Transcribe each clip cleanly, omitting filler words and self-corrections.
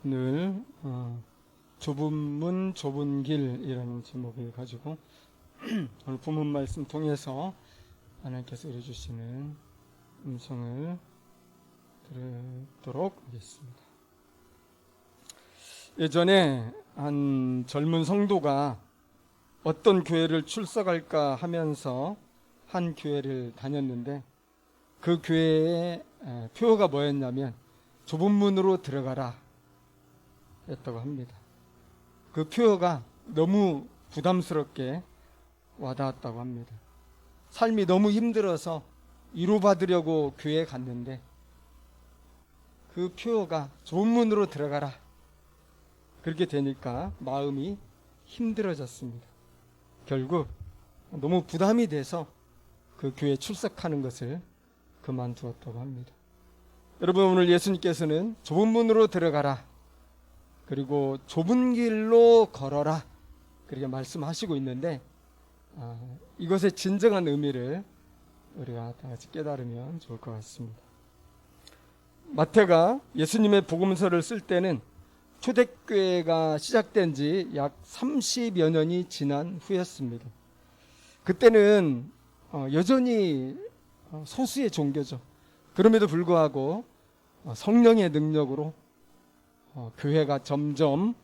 오늘 좁은 문 좁은 길이라는 제목을 가지고 오늘 본문 말씀 통해서 하나님께서 이루어주시는 음성을 들도록 하겠습니다. 예전에 한 젊은 성도가 어떤 교회를 출석할까 하면서 한 교회를 다녔는데, 그 교회의 표어가 뭐였냐면 좁은 문으로 들어가라 였다고 합니다. 그 표어가 너무 부담스럽게 와닿았다고 합니다. 삶이 너무 힘들어서 위로받으려고 교회에 갔는데 그 표어가 좁은 문으로 들어가라, 그렇게 되니까 마음이 힘들어졌습니다. 결국 너무 부담이 돼서 그 교회에 출석하는 것을 그만두었다고 합니다. 여러분, 오늘 예수님께서는 좁은 문으로 들어가라, 그리고 좁은 길로 걸어라, 그렇게 말씀하시고 있는데, 이것의 진정한 의미를 우리가 다 같이 깨달으면 좋을 것 같습니다. 마태가 예수님의 복음서를 쓸 때는 초대교회가 시작된 지 약 30여 년이 지난 후였습니다. 그때는 여전히 소수의 종교죠. 그럼에도 불구하고 성령의 능력으로 교회가 점점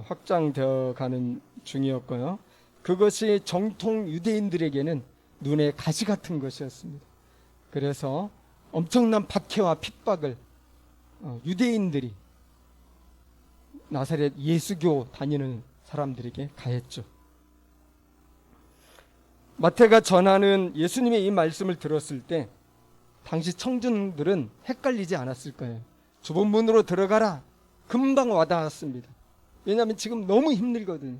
확장되어 가는 중이었고요. 그것이 정통 유대인들에게는 눈에 가시 같은 것이었습니다. 그래서 엄청난 박해와 핍박을 유대인들이 나사렛 예수교 다니는 사람들에게 가했죠. 마태가 전하는 예수님의 이 말씀을 들었을 때 당시 청중들은 헷갈리지 않았을 거예요. 좁은 문으로 들어가라, 금방 와닿았습니다. 왜냐하면 지금 너무 힘들거든요.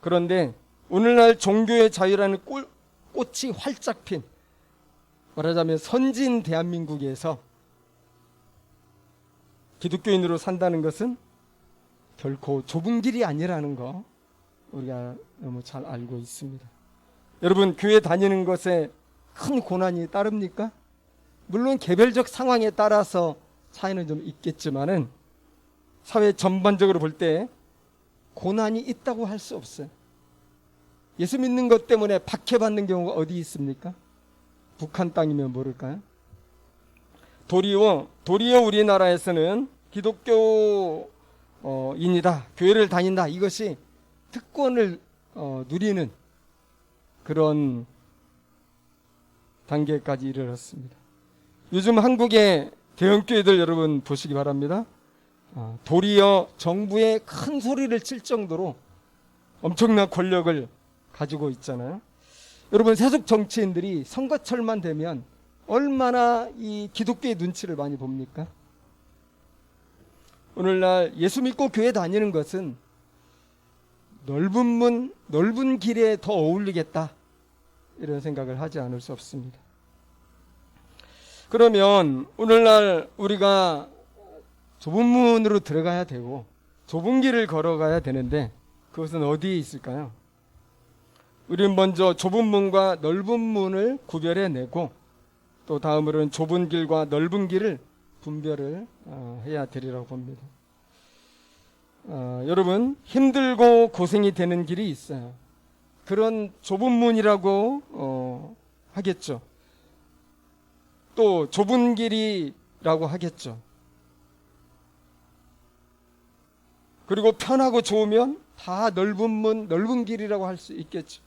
그런데 오늘날 종교의 자유라는 꽃이 활짝 핀, 말하자면 선진 대한민국에서 기독교인으로 산다는 것은 결코 좁은 길이 아니라는 거 우리가 너무 잘 알고 있습니다. 여러분, 교회 다니는 것에 큰 고난이 따릅니까? 물론 개별적 상황에 따라서 차이는 좀 있겠지만은 사회 전반적으로 볼 때 고난이 있다고 할 수 없어요. 예수 믿는 것 때문에 박해받는 경우가 어디 있습니까? 북한 땅이면 모를까요? 도리어 우리나라에서는 기독교인이다, 교회를 다닌다, 이것이 특권을 누리는 그런 단계까지 이르렀습니다. 요즘 한국의 대형교회들 여러분 보시기 바랍니다. 도리어 정부에 큰 소리를 칠 정도로 엄청난 권력을 가지고 있잖아요. 여러분, 세속 정치인들이 선거철만 되면 얼마나 이 기독교의 눈치를 많이 봅니까? 오늘날 예수 믿고 교회 다니는 것은 넓은 문, 넓은 길에 더 어울리겠다, 이런 생각을 하지 않을 수 없습니다. 그러면 오늘날 우리가 좁은 문으로 들어가야 되고 좁은 길을 걸어가야 되는데 그것은 어디에 있을까요? 우리는 먼저 좁은 문과 넓은 문을 구별해내고 또 다음으로는 좁은 길과 넓은 길을 분별을 해야 되리라고 봅니다. 여러분, 힘들고 고생이 되는 길이 있어요. 그런 좁은 문이라고 하겠죠. 또 좁은 길이라고 하겠죠. 그리고 편하고 좋으면 다 넓은 문, 넓은 길이라고 할 수 있겠죠.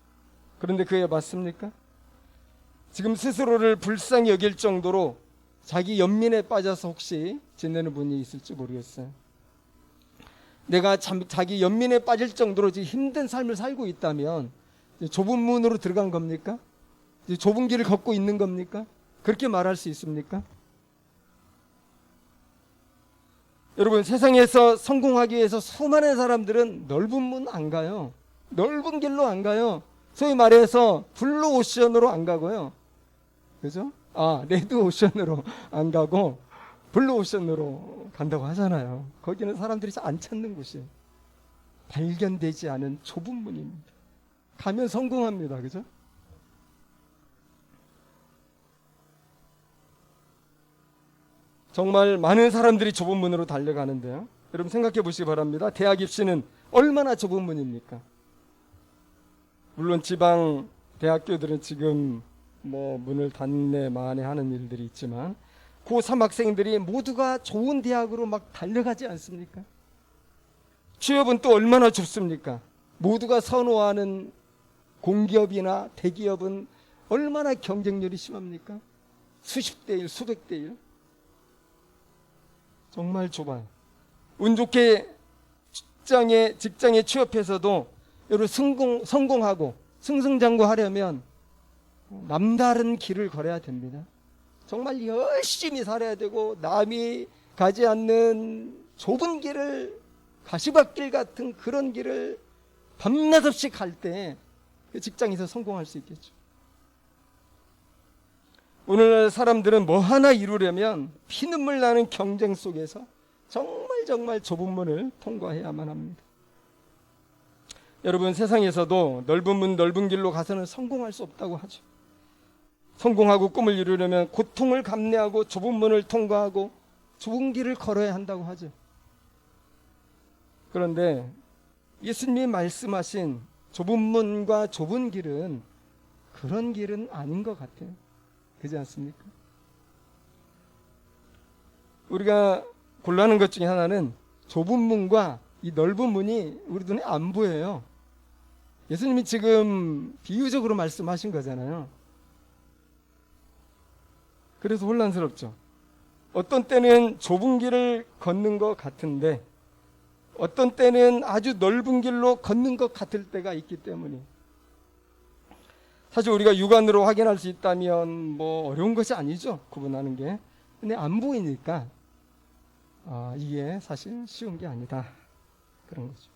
그런데 그게 맞습니까? 지금 스스로를 불쌍히 여길 정도로 자기 연민에 빠져서 혹시 지내는 분이 있을지 모르겠어요. 내가 자기 연민에 빠질 정도로 지금 힘든 삶을 살고 있다면 좁은 문으로 들어간 겁니까? 좁은 길을 걷고 있는 겁니까? 그렇게 말할 수 있습니까? 여러분, 세상에서 성공하기 위해서 수많은 사람들은 넓은 문 안 가요. 넓은 길로 안 가요. 소위 말해서 블루 오션으로 안 가고요. 그죠? 레드 오션으로 안 가고 블루 오션으로 간다고 하잖아요. 거기는 사람들이 잘 안 찾는 곳이에요. 발견되지 않은 좁은 문입니다. 가면 성공합니다. 그죠? 정말 많은 사람들이 좁은 문으로 달려가는데요. 여러분 생각해 보시기 바랍니다. 대학 입시는 얼마나 좁은 문입니까? 물론 지방 대학교들은 지금 뭐 문을 닫네 마네 하는 일들이 있지만 고3 학생들이 모두가 좋은 대학으로 막 달려가지 않습니까? 취업은 또 얼마나 좁습니까? 모두가 선호하는 공기업이나 대기업은 얼마나 경쟁률이 심합니까? 수십 대 1, 수백 대 1. 정말 좁아요. 운 좋게 직장에 취업해서도 여러분 성공하고 승승장구하려면 남다른 길을 걸어야 됩니다. 정말 열심히 살아야 되고 남이 가지 않는 좁은 길을 가시밭길 같은 그런 길을 밤낮 없이 갈 때 그 직장에서 성공할 수 있겠죠. 오늘날 사람들은 뭐 하나 이루려면 피눈물 나는 경쟁 속에서 정말 좁은 문을 통과해야만 합니다. 여러분 세상에서도 넓은 문 넓은 길로 가서는 성공할 수 없다고 하죠. 성공하고 꿈을 이루려면 고통을 감내하고 좁은 문을 통과하고 좁은 길을 걸어야 한다고 하죠. 그런데 예수님이 말씀하신 좁은 문과 좁은 길은 그런 길은 아닌 것 같아요. 그렇지 않습니까? 우리가 곤란한 것 중에 하나는 좁은 문과 이 넓은 문이 우리 눈에 안 보여요. 예수님이 지금 비유적으로 말씀하신 거잖아요. 그래서 혼란스럽죠. 어떤 때는 좁은 길을 걷는 것 같은데 어떤 때는 아주 넓은 길로 걷는 것 같을 때가 있기 때문에 사실 우리가 육안으로 확인할 수 있다면 뭐 어려운 것이 아니죠. 구분하는 게. 근데 안 보이니까 이게 사실 쉬운 게 아니다. 그런 거죠.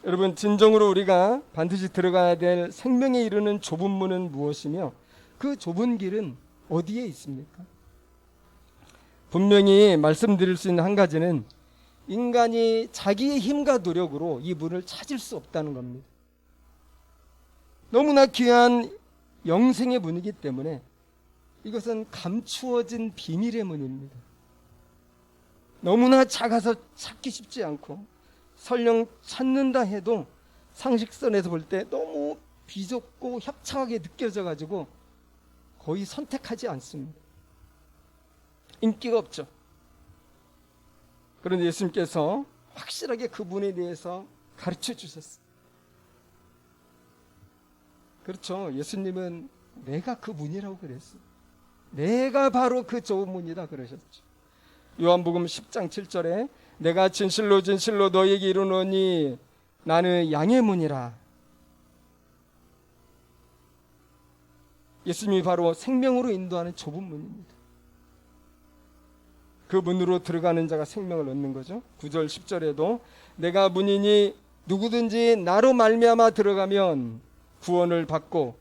여러분 진정으로 우리가 반드시 들어가야 될 생명에 이르는 좁은 문은 무엇이며 그 좁은 길은 어디에 있습니까? 분명히 말씀드릴 수 있는 한 가지는 인간이 자기의 힘과 노력으로 이 문을 찾을 수 없다는 겁니다. 너무나 귀한 영생의 문이기 때문에 이것은 감추어진 비밀의 문입니다. 너무나 작아서 찾기 쉽지 않고 설령 찾는다 해도 상식선에서 볼 때 너무 비좁고 협착하게 느껴져 가지고 거의 선택하지 않습니다. 인기가 없죠. 그런데 예수님께서 확실하게 그 문에 대해서 가르쳐 주셨어요. 그렇죠. 예수님은 내가 그 문이라고 그랬어요. 내가 바로 그 좁은 문이다 그러셨죠. 요한복음 10장 7절에 내가 진실로 진실로 너에게 이르노니 나는 양의 문이라. 예수님이 바로 생명으로 인도하는 좁은 문입니다. 그 문으로 들어가는 자가 생명을 얻는 거죠. 9절 10절에도 내가 문이니 누구든지 나로 말미암아 들어가면 구원을 받고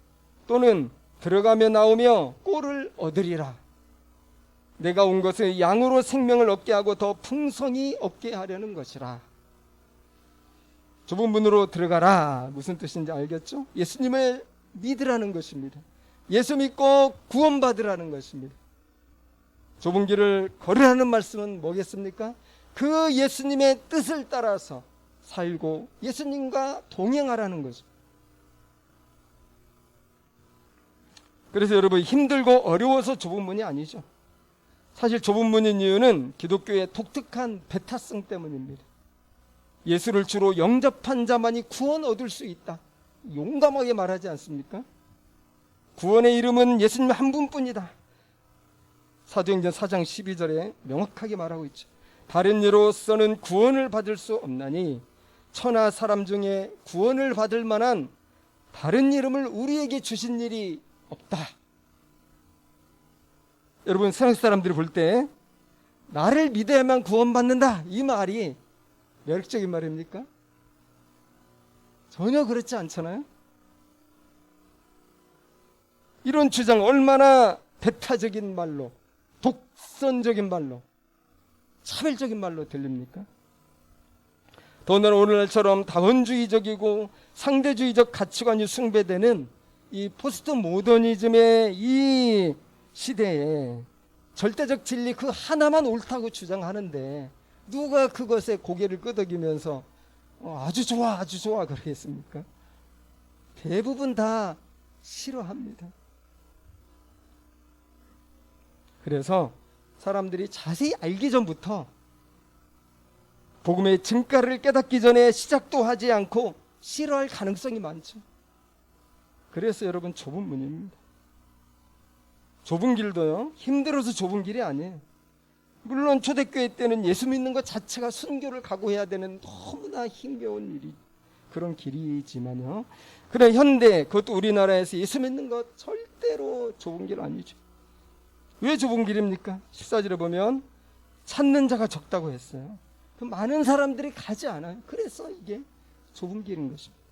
또는 들어가며 나오며 꼴을 얻으리라. 내가 온 것은 양으로 생명을 얻게 하고 더 풍성히 얻게 하려는 것이라. 좁은 문으로 들어가라. 무슨 뜻인지 알겠죠? 예수님을 믿으라는 것입니다. 예수 믿고 구원받으라는 것입니다. 좁은 길을 걸으라는 말씀은 뭐겠습니까? 그 예수님의 뜻을 따라서 살고 예수님과 동행하라는 거죠. 그래서 여러분 힘들고 어려워서 좁은 문이 아니죠. 사실 좁은 문인 이유는 기독교의 독특한 배타성 때문입니다. 예수를 주로 영접한 자만이 구원 얻을 수 있다. 용감하게 말하지 않습니까? 구원의 이름은 예수님 한 분뿐이다. 사도행전 4장 12절에 명확하게 말하고 있죠. 다른 이로서는 구원을 받을 수 없나니 천하 사람 중에 구원을 받을 만한 다른 이름을 우리에게 주신 일이 없다. 여러분 세상 사람들이 볼 때 나를 믿어야만 구원받는다 이 말이 매력적인 말입니까? 전혀 그렇지 않잖아요. 이런 주장 얼마나 배타적인 말로 독선적인 말로 차별적인 말로 들립니까? 더군다나 오늘날처럼 다원주의적이고 상대주의적 가치관이 숭배되는 이 포스트 모더니즘의 이 시대에 절대적 진리 그 하나만 옳다고 주장하는데 누가 그것에 고개를 끄덕이면서 아주 좋아 아주 좋아 그러겠습니까? 대부분 다 싫어합니다. 그래서 사람들이 자세히 알기 전부터 복음의 증가를 깨닫기 전에 시작도 하지 않고 싫어할 가능성이 많죠. 그래서 여러분 좁은 문입니다. 좁은 길도요, 힘들어서 좁은 길이 아니에요. 물론 초대교회 때는 예수 믿는 것 자체가 순교를 각오해야 되는 너무나 힘겨운 일이 그런 길이지만요, 그래 현대 그것도 우리나라에서 예수 믿는 것 절대로 좁은 길 아니죠. 왜 좁은 길입니까? 14절에 보면 찾는 자가 적다고 했어요. 그 많은 사람들이 가지 않아요. 그래서 이게 좁은 길인 것입니다.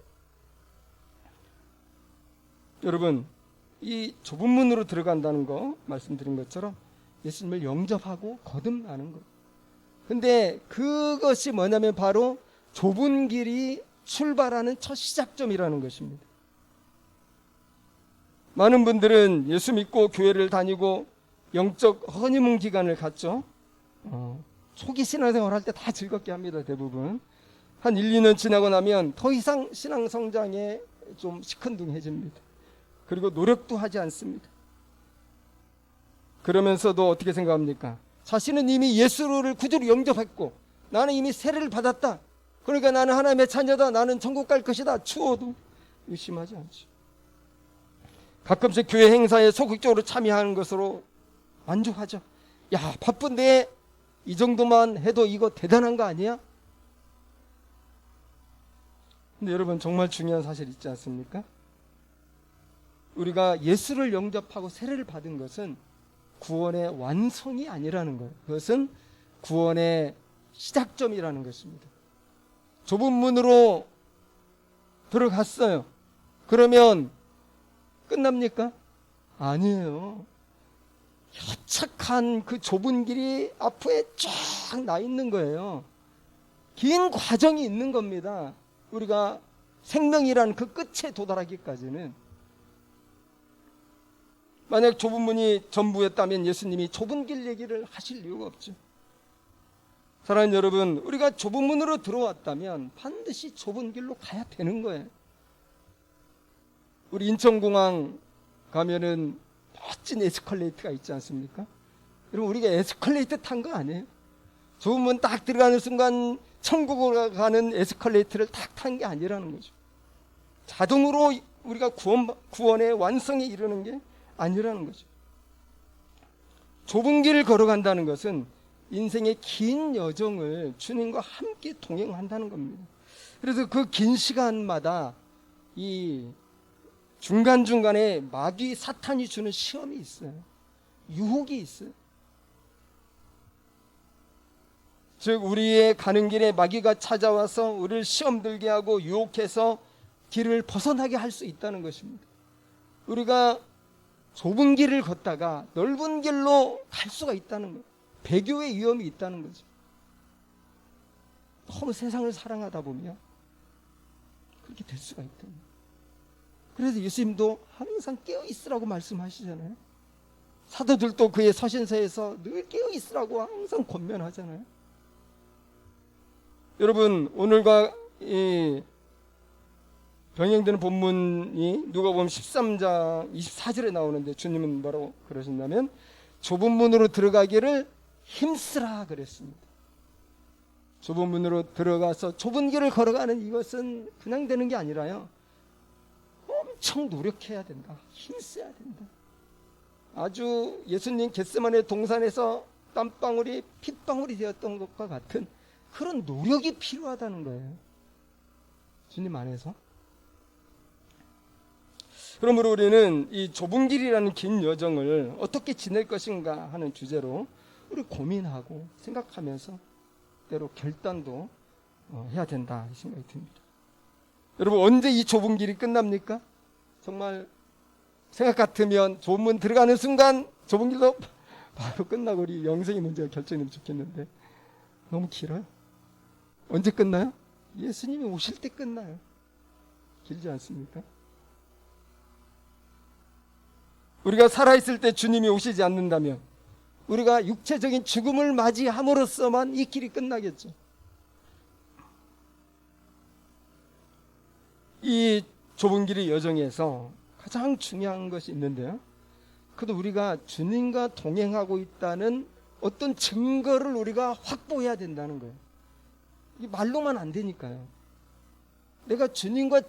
여러분, 이 좁은 문으로 들어간다는 거 말씀드린 것처럼 예수님을 영접하고 거듭나는 것. 근데 그것이 뭐냐면 바로 좁은 길이 출발하는 첫 시작점이라는 것입니다. 많은 분들은 예수 믿고 교회를 다니고 영적 허니문 기간을 갖죠. 초기 신앙생활 할 때 다 즐겁게 합니다. 대부분 한 1, 2년 지나고 나면 더 이상 신앙 성장에 좀 시큰둥해집니다. 그리고 노력도 하지 않습니다. 그러면서도 어떻게 생각합니까? 자신은 이미 예수를 구주로 영접했고 나는 이미 세례를 받았다. 그러니까 나는 하나님의 자녀다. 나는 천국 갈 것이다. 추워도 의심하지 않죠. 가끔씩 교회 행사에 소극적으로 참여하는 것으로 만족하죠. 야, 바쁜데 이 정도만 해도 이거 대단한 거 아니야? 근데 여러분 정말 중요한 사실 있지 않습니까? 우리가 예수를 영접하고 세례를 받은 것은 구원의 완성이 아니라는 거예요. 그것은 구원의 시작점이라는 것입니다. 좁은 문으로 들어갔어요. 그러면 끝납니까? 아니에요. 협착한 그 좁은 길이 앞에 쫙 나 있는 거예요. 긴 과정이 있는 겁니다. 우리가 생명이라는 그 끝에 도달하기까지는. 만약 좁은 문이 전부였다면 예수님이 좁은 길 얘기를 하실 이유가 없죠. 사랑하는 여러분, 우리가 좁은 문으로 들어왔다면 반드시 좁은 길로 가야 되는 거예요. 우리 인천공항 가면은 멋진 에스컬레이터가 있지 않습니까? 여러분, 우리가 에스컬레이터 탄 거 아니에요? 좁은 문 딱 들어가는 순간 천국으로 가는 에스컬레이터를 딱 탄 게 아니라는 거죠. 자동으로 우리가 구원의 완성에 이르는 게 아니라는 거죠. 좁은 길을 걸어간다는 것은 인생의 긴 여정을 주님과 함께 동행한다는 겁니다. 그래서 그 긴 시간마다 이 중간중간에 마귀 사탄이 주는 시험이 있어요. 유혹이 있어요. 즉 우리의 가는 길에 마귀가 찾아와서 우리를 시험 들게 하고 유혹해서 길을 벗어나게 할 수 있다는 것입니다. 우리가 좁은 길을 걷다가 넓은 길로 갈 수가 있다는 거예요. 배교의 위험이 있다는 거죠. 너무 세상을 사랑하다 보면 그렇게 될 수가 있다는 거예요. 그래서 예수님도 항상 깨어있으라고 말씀하시잖아요. 사도들도 그의 서신서에서 늘 깨어있으라고 항상 권면하잖아요. 여러분, 오늘과 이 병행되는 본문이 누가복음 13장 24절에 나오는데 주님은 뭐라고 그러신다면 좁은 문으로 들어가기를 힘쓰라 그랬습니다. 좁은 문으로 들어가서 좁은 길을 걸어가는 이것은 그냥 되는 게 아니라요, 엄청 노력해야 된다. 힘써야 된다. 아주 예수님 겟세마네 동산에서 땀방울이 핏방울이 되었던 것과 같은 그런 노력이 필요하다는 거예요. 주님 안에서. 그러므로 우리는 이 좁은 길이라는 긴 여정을 어떻게 지낼 것인가 하는 주제로 우리 고민하고 생각하면서 때로 결단도 해야 된다 이 생각이 듭니다. 여러분, 언제 이 좁은 길이 끝납니까? 정말 생각 같으면 좁은 문 들어가는 순간 좁은 길로 바로 끝나고 우리 영생의 문제가 결정되면 좋겠는데 너무 길어요. 언제 끝나요? 예수님이 오실 때 끝나요. 길지 않습니까? 우리가 살아있을 때 주님이 오시지 않는다면 우리가 육체적인 죽음을 맞이함으로써만 이 길이 끝나겠죠. 이 좁은 길의 여정에서 가장 중요한 것이 있는데요. 그래도 우리가 주님과 동행하고 있다는 어떤 증거를 우리가 확보해야 된다는 거예요. 이 말로만 안 되니까요. 내가 주님과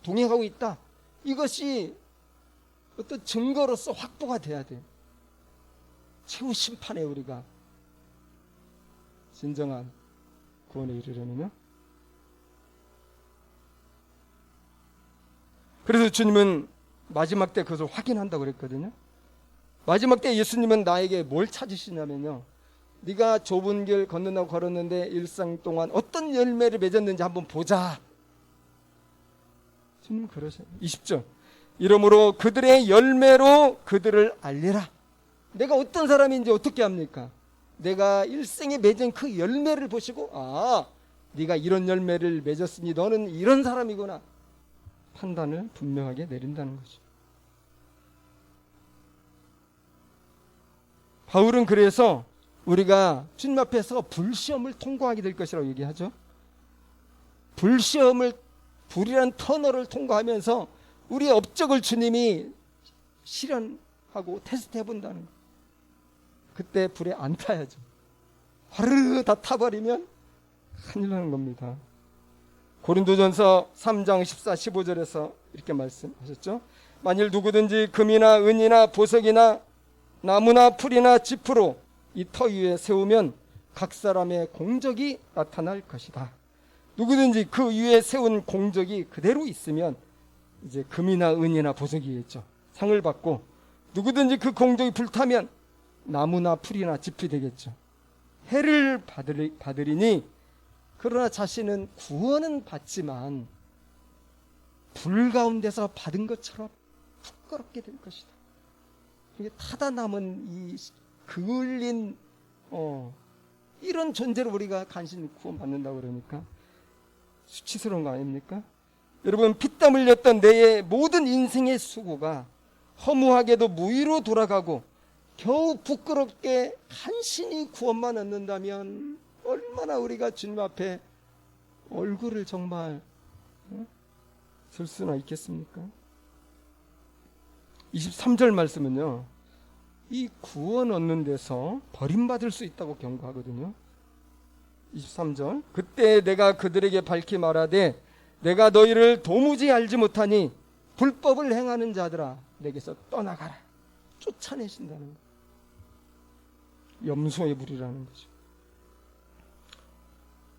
동행하고 있다. 이것이 어떤 증거로서 확보가 돼야 돼요. 최후 심판에 우리가 진정한 구원에 이르려면요. 그래서 주님은 마지막 때 그것을 확인한다고 그랬거든요. 마지막 때 예수님은 나에게 뭘 찾으시냐면요. 네가 좁은 길 건너고 걸었는데 일상 동안 어떤 열매를 맺었는지 한번 보자. 주님 그러세요. 20절. 이러므로 그들의 열매로 그들을 알리라. 내가 어떤 사람인지 어떻게 합니까? 내가 일생에 맺은 그 열매를 보시고 네가 이런 열매를 맺었으니 너는 이런 사람이구나. 판단을 분명하게 내린다는 거죠. 바울은 그래서 우리가 주님 앞에서 불시험을 통과하게 될 것이라고 얘기하죠. 불이란 터널을 통과하면서 우리의 업적을 주님이 실현하고 테스트해 본다는 거예요. 그때 불에 안 타야죠. 화르르 다 타버리면 큰일 나는 겁니다. 고린도전서 3장 14, 15절에서 이렇게 말씀하셨죠. 만일 누구든지 금이나 은이나 보석이나 나무나 풀이나 짚으로 이 터 위에 세우면 각 사람의 공적이 나타날 것이다. 누구든지 그 위에 세운 공적이 그대로 있으면 이제 금이나 은이나 보석이겠죠. 상을 받고 누구든지 그 공적이 불타면 나무나 풀이나 짚이 되겠죠. 해를 받으리니 그러나 자신은 구원은 받지만 불 가운데서 받은 것처럼 부끄럽게 될 것이다. 이게 타다 남은 이 그을린 이런 존재로 우리가 간신히 구원받는다고 그러니까 수치스러운 거 아닙니까? 여러분 피땀 흘렸던 내 모든 인생의 수고가 허무하게도 무의로 돌아가고 겨우 부끄럽게 간신히 구원만 얻는다면 얼마나 우리가 주님 앞에 얼굴을 정말 설 수나 있겠습니까? 23절 말씀은요, 이 구원 얻는 데서 버림받을 수 있다고 경고하거든요. 23절. 그때 내가 그들에게 밝히 말하되 내가 너희를 도무지 알지 못하니 불법을 행하는 자들아 내게서 떠나가라. 쫓아내신다는 거예요. 염소의 불이라는 거죠.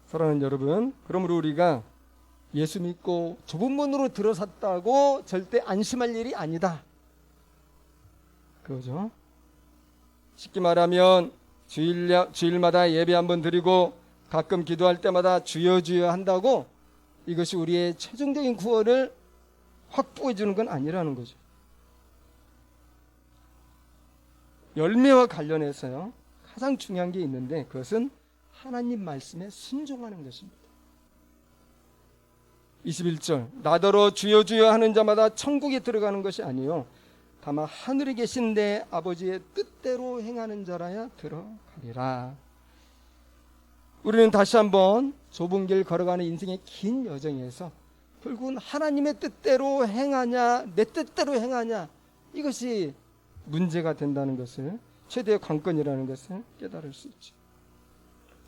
사랑하는 여러분, 그러므로 우리가 예수 믿고 좁은 문으로 들어섰다고 절대 안심할 일이 아니다. 그거죠. 쉽게 말하면 주일마다 예배 한번 드리고 가끔 기도할 때마다 주여 주여 한다고 이것이 우리의 최종적인 구원을 확보해 주는 건 아니라는 거죠. 열매와 관련해서요, 가장 중요한 게 있는데 그것은 하나님 말씀에 순종하는 것입니다. 21절. 나더러 주여 주여 하는 자마다 천국에 들어가는 것이 아니요 다만 하늘에 계신 내 아버지의 뜻대로 행하는 자라야 들어가리라. 우리는 다시 한번 좁은 길 걸어가는 인생의 긴 여정에서 결국은 하나님의 뜻대로 행하냐 내 뜻대로 행하냐 이것이 문제가 된다는 것을, 최대의 관건이라는 것을 깨달을 수 있죠.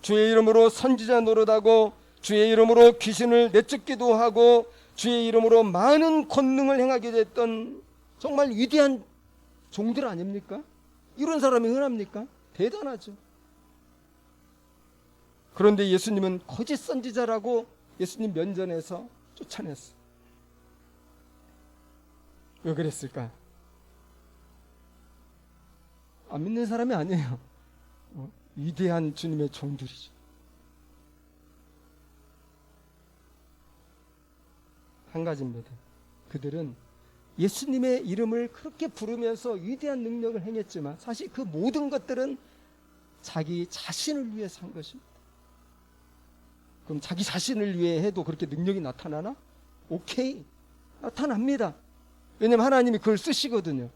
주의 이름으로 선지자 노릇하고 주의 이름으로 귀신을 내쫓기도 하고 주의 이름으로 많은 권능을 행하게 됐던 정말 위대한 종들 아닙니까? 이런 사람이 흔합니까? 대단하죠. 그런데 예수님은 거짓 선지자라고 예수님 면전에서 쫓아냈어요. 왜 그랬을까? 안 믿는 사람이 아니에요. 위대한 주님의 종들이죠. 한 가지입니다. 그들은 예수님의 이름을 그렇게 부르면서 위대한 능력을 행했지만 사실 그 모든 것들은 자기 자신을 위해서 한 것입니다. 그럼 자기 자신을 위해 해도 그렇게 능력이 나타나나? 오케이, 나타납니다. 왜냐하면 하나님이 그걸 쓰시거든요.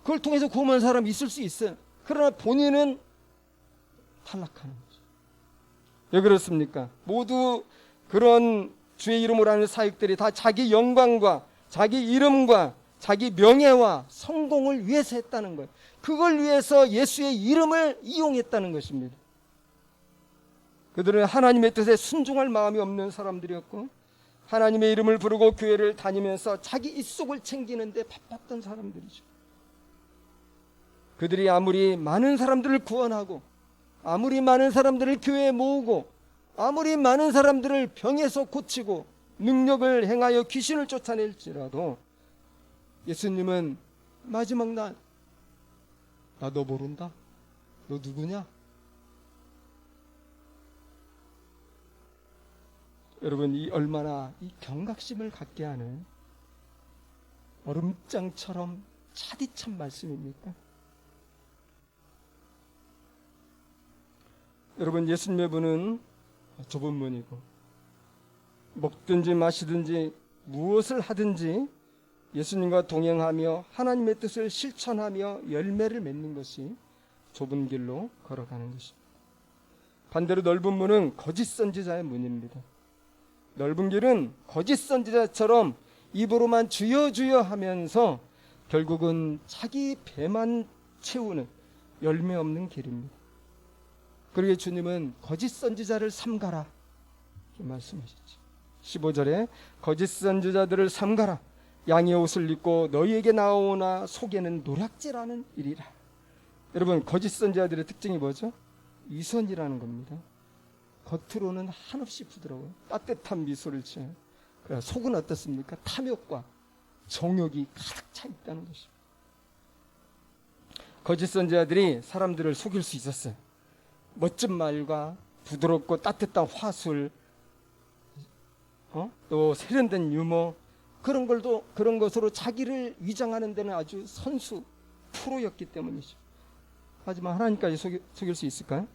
그걸 통해서 구원한 사람이 있을 수 있어요. 그러나 본인은 탈락하는 거죠. 왜 그렇습니까? 모두 그런 주의 이름으로 하는 사역들이 다 자기 영광과 자기 이름과 자기 명예와 성공을 위해서 했다는 거예요. 그걸 위해서 예수의 이름을 이용했다는 것입니다. 그들은 하나님의 뜻에 순종할 마음이 없는 사람들이었고, 하나님의 이름을 부르고 교회를 다니면서 자기 입속을 챙기는데 바빴던 사람들이죠. 그들이 아무리 많은 사람들을 구원하고, 아무리 많은 사람들을 교회에 모으고, 아무리 많은 사람들을 병에서 고치고 능력을 행하여 귀신을 쫓아낼지라도 예수님은 마지막 날, 나 너 모른다? 너 누구냐? 여러분, 이 얼마나 이 경각심을 갖게 하는 얼음장처럼 차디찬 말씀입니까? 여러분, 예수님의 문은 좁은 문이고, 먹든지 마시든지 무엇을 하든지 예수님과 동행하며 하나님의 뜻을 실천하며 열매를 맺는 것이 좁은 길로 걸어가는 것입니다. 반대로 넓은 문은 거짓 선지자의 문입니다. 넓은 길은 거짓 선지자처럼 입으로만 주여 주여 하면서 결국은 자기 배만 채우는 열매 없는 길입니다. 그러기에 주님은 거짓 선지자를 삼가라 말씀하셨죠. 15절에 거짓 선지자들을 삼가라. 양의 옷을 입고 너희에게 나오나 속에는 노략질하는 일이라. 여러분, 거짓 선지자들의 특징이 뭐죠? 이선이라는 겁니다. 겉으로는 한없이 부드러워요. 따뜻한 미소를 지어요. 그러나 속은 어떻습니까? 탐욕과 정욕이 가득 차 있다는 것입니다. 거짓 선지자들이 사람들을 속일 수 있었어요. 멋진 말과 부드럽고 따뜻한 화술, 또 세련된 유머, 그런 것으로 자기를 위장하는 데는 아주 선수, 프로였기 때문이죠. 하지만 하나님까지 속일 수 있을까요?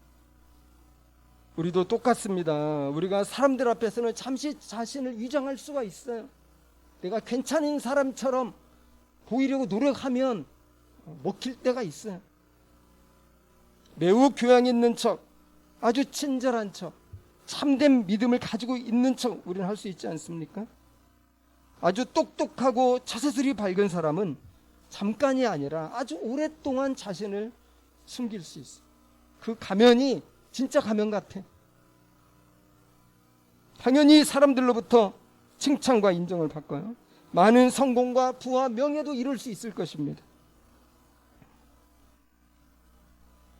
우리도 똑같습니다. 우리가 사람들 앞에서는 잠시 자신을 위장할 수가 있어요. 내가 괜찮은 사람처럼 보이려고 노력하면 먹힐 때가 있어요. 매우 교양 있는 척, 아주 친절한 척, 참된 믿음을 가지고 있는 척 우리는 할 수 있지 않습니까? 아주 똑똑하고 처세술이 밝은 사람은 잠깐이 아니라 아주 오랫동안 자신을 숨길 수 있어요. 그 가면이 진짜 가면 같아. 당연히 사람들로부터 칭찬과 인정을 받고요. 많은 성공과 부와 명예도 이룰 수 있을 것입니다.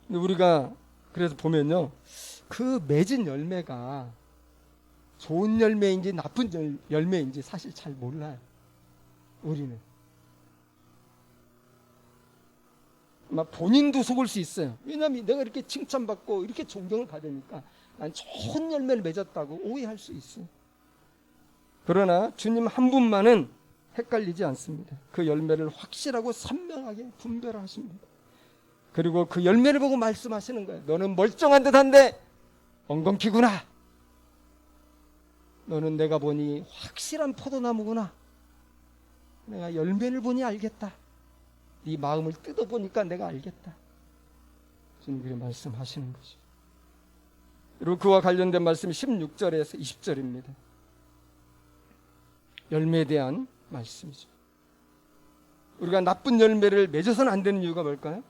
우리가 그래서 보면요, 그 맺은 열매가 좋은 열매인지 나쁜 열매인지 사실 잘 몰라요. 우리는 막 본인도 속을 수 있어요. 왜냐하면 내가 이렇게 칭찬받고 이렇게 존경을 받으니까 난 좋은 열매를 맺었다고 오해할 수 있어요. 그러나 주님 한 분만은 헷갈리지 않습니다. 그 열매를 확실하고 선명하게 분별하십니다. 그리고 그 열매를 보고 말씀하시는 거예요. 너는 멀쩡한 듯한데 엉겅퀴구나. 너는 내가 보니 확실한 포도나무구나. 내가 열매를 보니 알겠다. 네 마음을 뜯어보니까 내가 알겠다. 주님 그렇게 말씀하시는 거죠. 그리고 그와 관련된 말씀이 16절에서 20절입니다. 열매에 대한 말씀이죠. 우리가 나쁜 열매를 맺어서는 안 되는 이유가 뭘까요?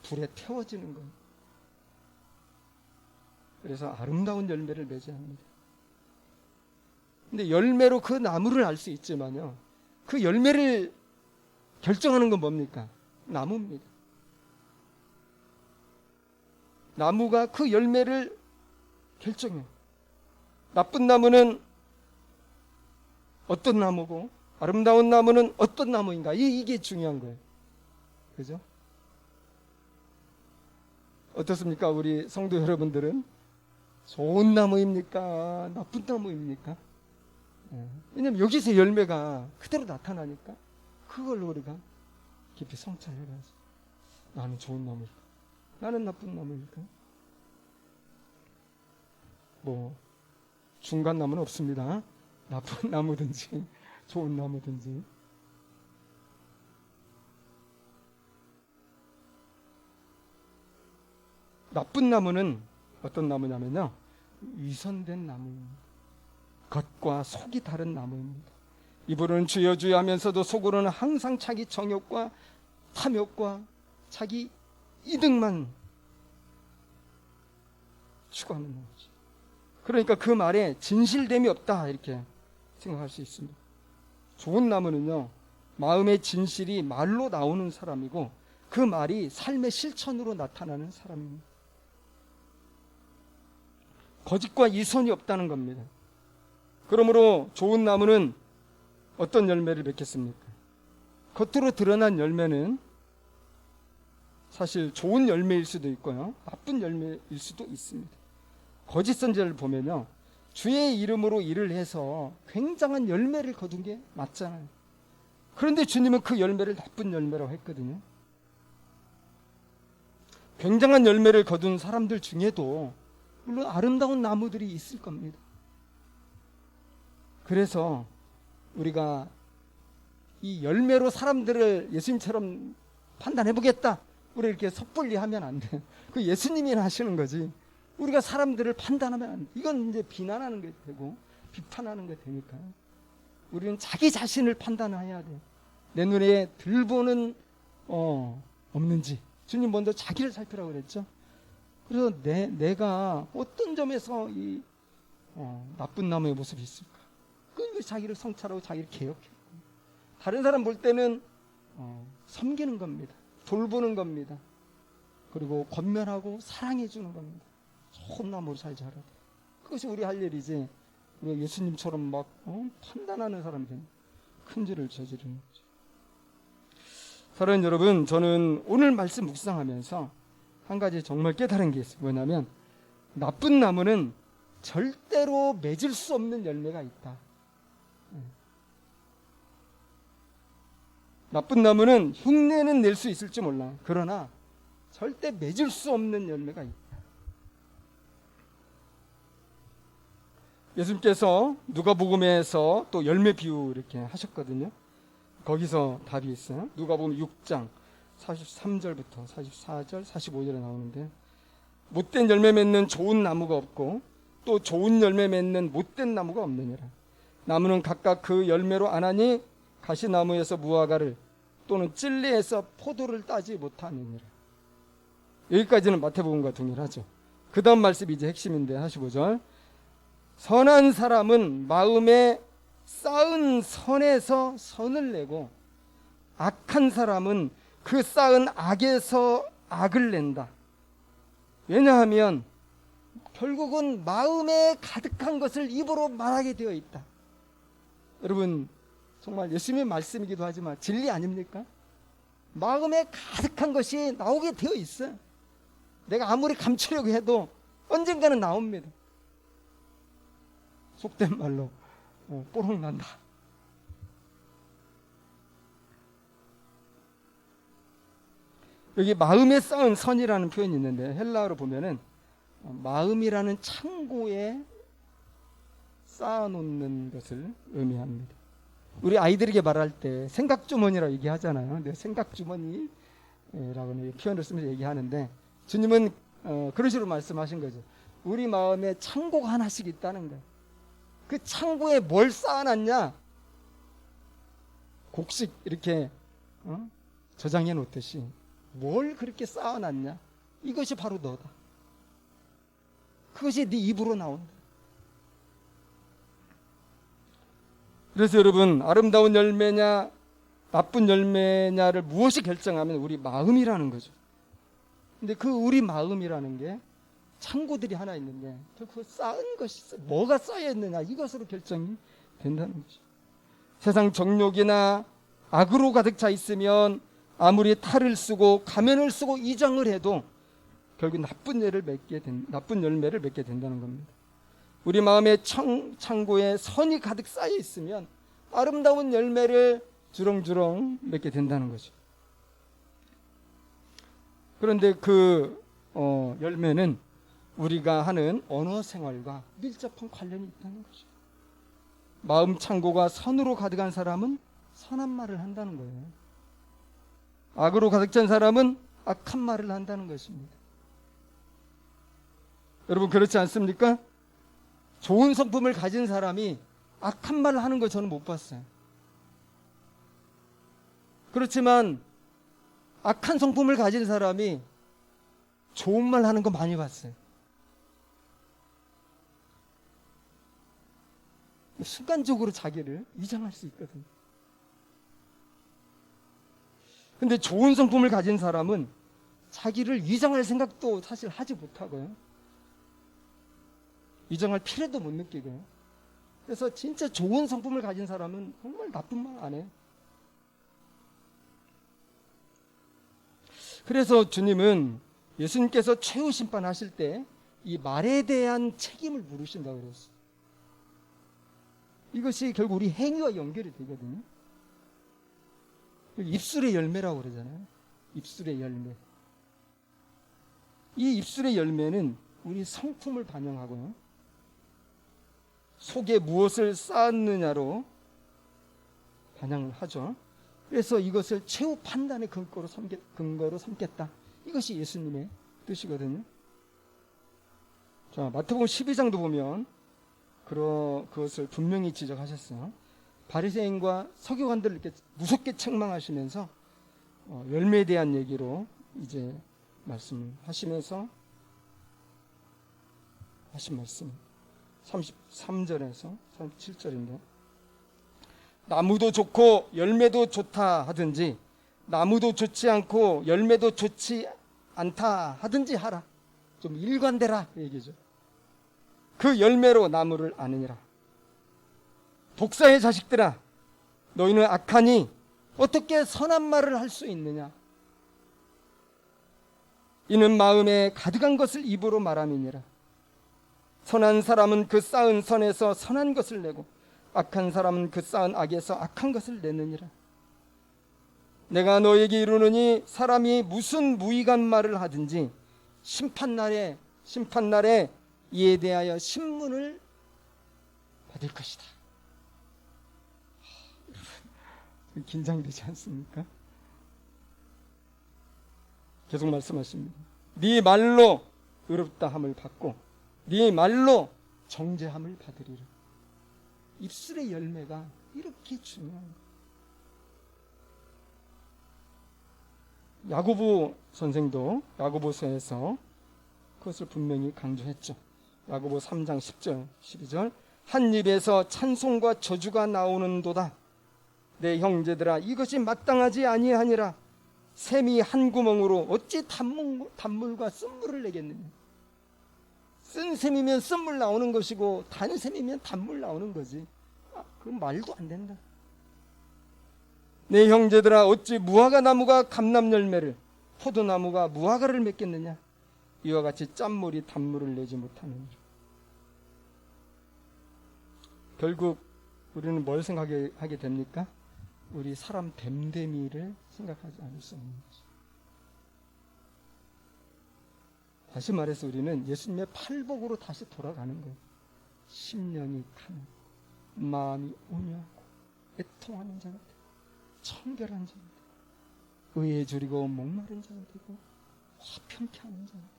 불에 태워지는 거예요. 그래서 아름다운 열매를 맺어야 합니다. 근데 열매로 그 나무를 알 수 있지만요, 그 열매를 결정하는 건 뭡니까? 나무입니다. 나무가 그 열매를 결정해요. 나쁜 나무는 어떤 나무고 아름다운 나무는 어떤 나무인가, 이게 중요한 거예요. 그죠? 어떻습니까? 우리 성도 여러분들은 좋은 나무입니까? 나쁜 나무입니까? 왜냐면 여기서 열매가 그대로 나타나니까 그걸로 우리가 깊이 성찰해야지. 나는 좋은 나무일까? 나는 나쁜 나무일까? 뭐 중간 나무는 없습니다. 나쁜 나무든지 좋은 나무든지. 나쁜 나무는 어떤 나무냐면요, 위선된 나무입니다. 겉과 속이 다른 나무입니다. 입으로는 주여 주여 하면서도 속으로는 항상 자기 정욕과 탐욕과 자기 이득만 추구하는 거죠. 그러니까 그 말에 진실됨이 없다, 이렇게 생각할 수 있습니다. 좋은 나무는요, 마음의 진실이 말로 나오는 사람이고 그 말이 삶의 실천으로 나타나는 사람입니다. 거짓과 이선이 없다는 겁니다. 그러므로 좋은 나무는 어떤 열매를 맺겠습니까? 겉으로 드러난 열매는 사실 좋은 열매일 수도 있고요, 나쁜 열매일 수도 있습니다. 거짓 선지자를 보면요, 주의 이름으로 일을 해서 굉장한 열매를 거둔 게 맞잖아요. 그런데 주님은 그 열매를 나쁜 열매라고 했거든요. 굉장한 열매를 거둔 사람들 중에도 물론 아름다운 나무들이 있을 겁니다. 그래서 우리가 이 열매로 사람들을 예수님처럼 판단해보겠다, 우리 이렇게 섣불리 하면 안 돼요. 그 예수님이 하시는 거지, 우리가 사람들을 판단하면 안 돼. 이건 이제 비난하는 게 되고 비판하는 게 되니까요. 우리는 자기 자신을 판단해야 돼요. 내 눈에 들보는 없는지. 주님 먼저 자기를 살피라고 그랬죠. 그래서 내가 어떤 점에서 이 나쁜 나무의 모습이 있을까? 그 자기를 성찰하고 자기를 개혁해. 다른 사람 볼 때는 섬기는 겁니다. 돌보는 겁니다. 그리고 권면하고 사랑해 주는 겁니다. 좋은 나무를 잘 자라라. 그것이 우리 할 일이지, 우리가 예수님처럼 막 판단하는 사람이 큰 죄를 저지르는 거죠. 사랑하는 여러분, 저는 오늘 말씀 묵상하면서 한 가지 정말 깨달은 게 있어요. 뭐냐면 나쁜 나무는 절대로 맺을 수 없는 열매가 있다. 나쁜 나무는 흉내는 낼 수 있을지 몰라. 그러나 절대 맺을 수 없는 열매가 있다. 예수님께서 누가복음에서 또 열매 비유 이렇게 하셨거든요. 거기서 답이 있어요. 누가복음 6장 43절부터 44절 45절에 나오는데, 못된 열매 맺는 좋은 나무가 없고 또 좋은 열매 맺는 못된 나무가 없느니라. 나무는 각각 그 열매로 아나니 가시나무에서 무화과를 또는 찔레에서 포도를 따지 못하느니라. 여기까지는 마태복음과 동일하죠. 그 다음 말씀이 이제 핵심인데 45절, 선한 사람은 마음에 쌓은 선에서 선을 내고 악한 사람은 그 쌓은 악에서 악을 낸다. 왜냐하면 결국은 마음에 가득한 것을 입으로 말하게 되어 있다. 여러분, 정말 예수님의 말씀이기도 하지만 진리 아닙니까? 마음에 가득한 것이 나오게 되어 있어요. 내가 아무리 감추려고 해도 언젠가는 나옵니다. 속된 말로 뽀록 난다. 여기 마음에 쌓은 선이라는 표현이 있는데 헬라어로 보면은 마음이라는 창고에 쌓아놓는 것을 의미합니다. 우리 아이들에게 말할 때 생각주머니라고 얘기하잖아요. 근데 생각주머니라고 표현을 쓰면서 얘기하는데, 주님은 그런 식으로 말씀하신 거죠. 우리 마음에 창고가 하나씩 있다는 거예요. 그 창고에 뭘 쌓아놨냐? 곡식 이렇게 저장해 놓듯이 뭘 그렇게 쌓아놨냐? 이것이 바로 너다. 그것이 네 입으로 나온다. 그래서 여러분, 아름다운 열매냐 나쁜 열매냐를 무엇이 결정하면 우리 마음이라는 거죠. 근데 그 우리 마음이라는 게 창고들이 하나 있는데 그 쌓은 것이 뭐가 쌓여 있느냐, 이것으로 결정이 된다는 거죠. 세상 정욕이나 악으로 가득 차 있으면 아무리 탈을 쓰고 가면을 쓰고 이장을 해도 결국 나쁜 열매를 맺게 된다는 겁니다. 우리 마음의 창고에 선이 가득 쌓여 있으면 아름다운 열매를 주렁주렁 맺게 된다는 거죠. 그런데 그 열매는 우리가 하는 언어 생활과 밀접한 관련이 있다는 거죠. 마음 창고가 선으로 가득한 사람은 선한 말을 한다는 거예요. 악으로 가득 찬 사람은 악한 말을 한다는 것입니다. 여러분 그렇지 않습니까? 좋은 성품을 가진 사람이 악한 말을 하는 거 저는 못 봤어요. 그렇지만 악한 성품을 가진 사람이 좋은 말 하는 거 많이 봤어요. 순간적으로 자기를 위장할 수 있거든요. 근데 좋은 성품을 가진 사람은 자기를 위장할 생각도 사실 하지 못하고요. 위장할 필요도 못 느끼고요. 그래서 진짜 좋은 성품을 가진 사람은 정말 나쁜 말 안 해요. 그래서 주님은 예수님께서 최후 심판하실 때 이 말에 대한 책임을 물으신다고 그랬어요. 이것이 결국 우리 행위와 연결이 되거든요. 입술의 열매라고 그러잖아요. 입술의 열매. 이 입술의 열매는 우리 성품을 반영하고요. 속에 무엇을 쌓았느냐로 반영을 하죠. 그래서 이것을 최후 판단의 근거로 삼겠다. 이것이 예수님의 뜻이거든요. 자, 마태복음 12장도 보면 그것을 분명히 지적하셨어요. 바리새인과 서기관들을 이렇게 무섭게 책망하시면서 열매에 대한 얘기로 이제 말씀하시면서 하신 말씀 33절에서 37절인데, 나무도 좋고 열매도 좋다 하든지 나무도 좋지 않고 열매도 좋지 않다 하든지 하라. 좀 일관되라 그 얘기죠. 그 열매로 나무를 아느니라. 독사의 자식들아, 너희는 악하니 어떻게 선한 말을 할 수 있느냐? 이는 마음에 가득한 것을 입으로 말함이니라. 선한 사람은 그 쌓은 선에서 선한 것을 내고 악한 사람은 그 쌓은 악에서 악한 것을 내느니라. 내가 너에게 이르노니 사람이 무슨 무익한 말을 하든지 심판날에 이에 대하여 신문을 받을 것이다. 긴장되지 않습니까? 계속 말씀하십니다. 네 말로 의롭다함을 받고 네 말로 정죄함을 받으리라. 입술의 열매가 이렇게 중요합니다. 야고보 선생도 야고보서에서 그것을 분명히 강조했죠. 야고보 3장 10절 12절 한 입에서 찬송과 저주가 나오는도다. 내 형제들아, 이것이 마땅하지 아니하니라. 샘이 한 구멍으로 어찌 단물과 쓴물을 내겠느냐. 쓴 샘이면 쓴물 나오는 것이고 단 샘이면 단물 나오는 거지. 그건 말도 안 된다. 내 형제들아, 어찌 무화과 나무가 감람 열매를, 포도나무가 무화과를 맺겠느냐. 이와 같이 짠물이 단물을 내지 못하느니라. 결국 우리는 뭘 생각하게 됩니까? 우리 사람 됨됨이를 생각하지 않을 수 없는 거죠. 다시 말해서 우리는 예수님의 팔복으로 다시 돌아가는 거예요. 심령이 타는, 마음이 온유하고 애통하는 자가 되고, 청결한 자가 되고, 의에 줄이고 목마른 자가 되고, 화평케 하는 자가 되고,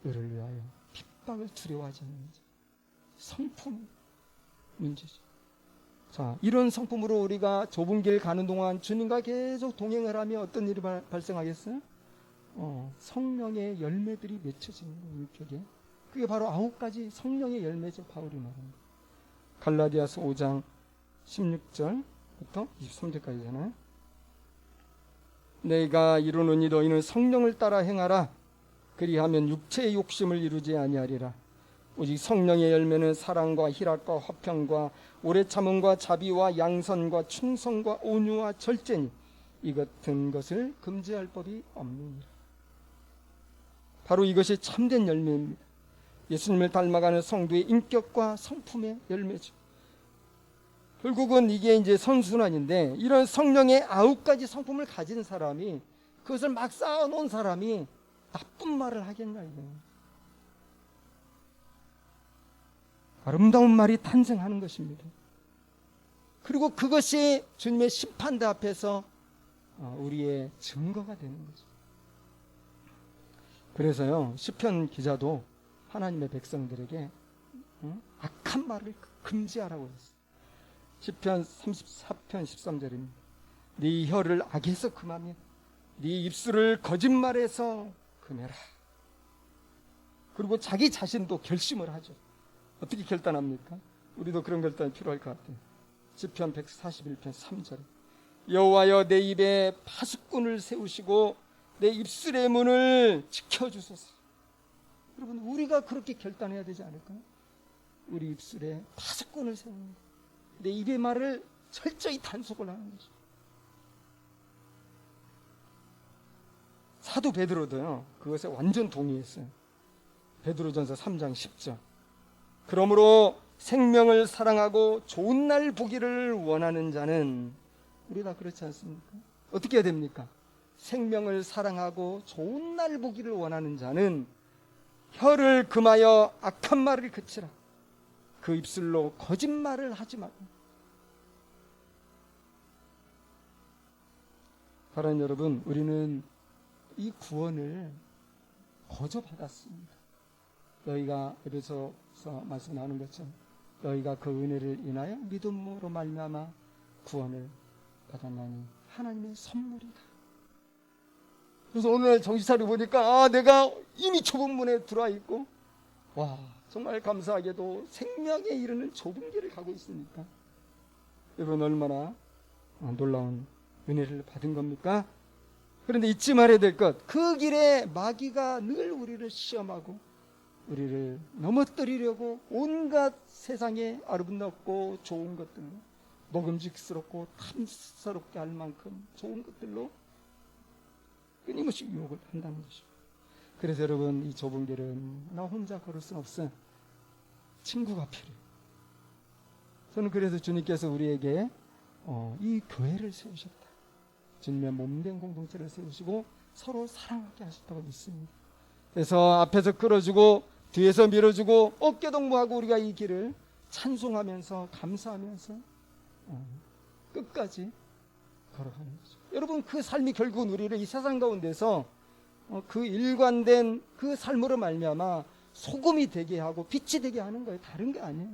의를 위하여 핍박을 두려워하지 않는 자. 성품 문제죠. 자, 이런 성품으로 우리가 좁은 길 가는 동안 주님과 계속 동행을 하면 어떤 일이 발생하겠어요? 성령의 열매들이 맺혀지는 거예요. 율법에. 그게 바로 9가지 성령의 열매죠. 바울이 말하는 거예요. 갈라디아서 5장 16절부터 23절까지잖아요. 내가 이르노니 너희는 성령을 따라 행하라. 그리하면 육체의 욕심을 이루지 아니하리라. 오직 성령의 열매는 사랑과 희락과 화평과 오래 참음과 자비와 양선과 충성과 온유와 절제니 이 같은 것을 금지할 법이 없느니라. 바로 이것이 참된 열매입니다. 예수님을 닮아가는 성도의 인격과 성품의 열매죠. 결국은 이게 이제 선순환인데, 이런 성령의 9가지 성품을 가진 사람이, 그것을 막 쌓아놓은 사람이 나쁜 말을 하겠냐 이거예요. 아름다운 말이 탄생하는 것입니다. 그리고 그것이 주님의 심판대 앞에서 우리의 증거가 되는 거죠. 그래서요, 시편 기자도 하나님의 백성들에게 악한 말을 금지하라고 했어요. 시편 34편 13절입니다. 네 혀를 악에서 금하며 네 입술을 거짓말에서 금해라. 그리고 자기 자신도 결심을 하죠. 어떻게 결단합니까? 우리도 그런 결단이 필요할 것 같아요. 시편 141편 3절. 여호와여 내 입에 파수꾼을 세우시고 내 입술의 문을 지켜주소서. 여러분, 우리가 그렇게 결단해야 되지 않을까요? 우리 입술에 파수꾼을 세우는 것, 내 입의 말을 철저히 단속을 하는 거죠. 사도 베드로도요, 그것에 완전 동의했어요. 베드로전서 3장 10절. 그러므로 생명을 사랑하고 좋은 날 보기를 원하는 자는, 우리 다 그렇지 않습니까? 어떻게 해야 됩니까? 생명을 사랑하고 좋은 날 보기를 원하는 자는 혀를 금하여 악한 말을 그치라. 그 입술로 거짓말을 하지 말고. 사랑하는 여러분, 우리는 이 구원을 거저 받았습니다. 너희가 에베소서 말씀 나오는 것처럼 너희가 그 은혜를 인하여 믿음으로 말미암아 구원을 받았나니 하나님의 선물이다. 그래서 오늘 정신 차려 보니까 내가 이미 좁은 문에 들어와 있고, 와, 정말 감사하게도 생명에 이르는 좁은 길을 가고 있으니까 여러분, 얼마나 놀라운 은혜를 받은 겁니까? 그런데 잊지 말아야 될 것, 그 길에 마귀가 늘 우리를 시험하고 우리를 넘어뜨리려고 온갖 세상에 아름답고 좋은 것들로, 먹음직스럽고 탐스럽게 할 만큼 좋은 것들로 끊임없이 유혹을 한다는 것이죠. 그래서 여러분, 이 좁은 길은 나 혼자 걸을 수는 없어요. 친구가 필요해요. 저는 그래서 주님께서 우리에게 이 교회를 세우셨다. 주님의 몸된 공동체를 세우시고 서로 사랑하게 하셨다고 믿습니다. 그래서 앞에서 끌어주고 뒤에서 밀어주고 어깨동무하고 우리가 이 길을 찬송하면서 감사하면서 끝까지 걸어가는 거죠. 여러분, 그 삶이 결국은 우리를 이 세상 가운데서 그 일관된 그 삶으로 말미암아 소금이 되게 하고 빛이 되게 하는 거예요. 다른 게 아니에요.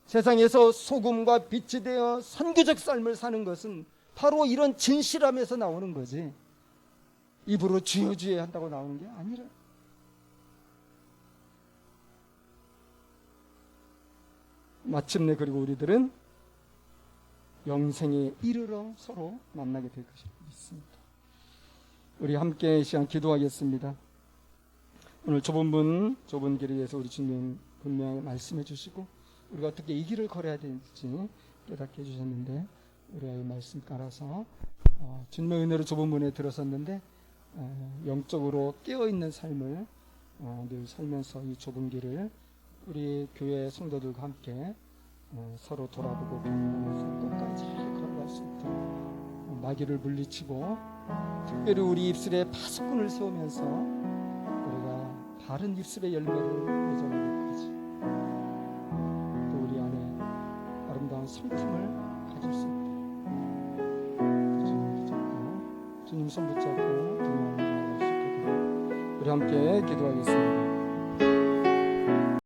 세상에서 소금과 빛이 되어 선교적 삶을 사는 것은 바로 이런 진실함에서 나오는 거지, 입으로 주여 주여 한다고 나오는 게 아니라. 마침내 그리고 우리들은 영생에 이르러 서로 만나게 될 것을 믿습니다. 우리 함께 이 시간 기도하겠습니다. 오늘 좁은 길에 대해서 우리 주님 분명히 말씀해 주시고 우리가 어떻게 이 길을 걸어야 될지 깨닫게 해주셨는데, 우리가 이 말씀 따라서 주님의 은혜로 좁은 문에 들어섰는데 영적으로 깨어있는 삶을 늘 살면서 이 좁은 길을 우리 교회 성도들과 함께 서로 돌아보고 경험하면서 끝까지 잘 걸어갈 수 있도록 마귀를 물리치고, 특별히 우리 입술에 파수꾼을 세우면서 우리가 바른 입술의 열매를 맺어가기까지, 또 우리 안에 아름다운 성품을 가질 수 있도록 주님 붙잡고, 주님 손 붙잡고 동행하는 수 있도록 우리 함께 기도하겠습니다.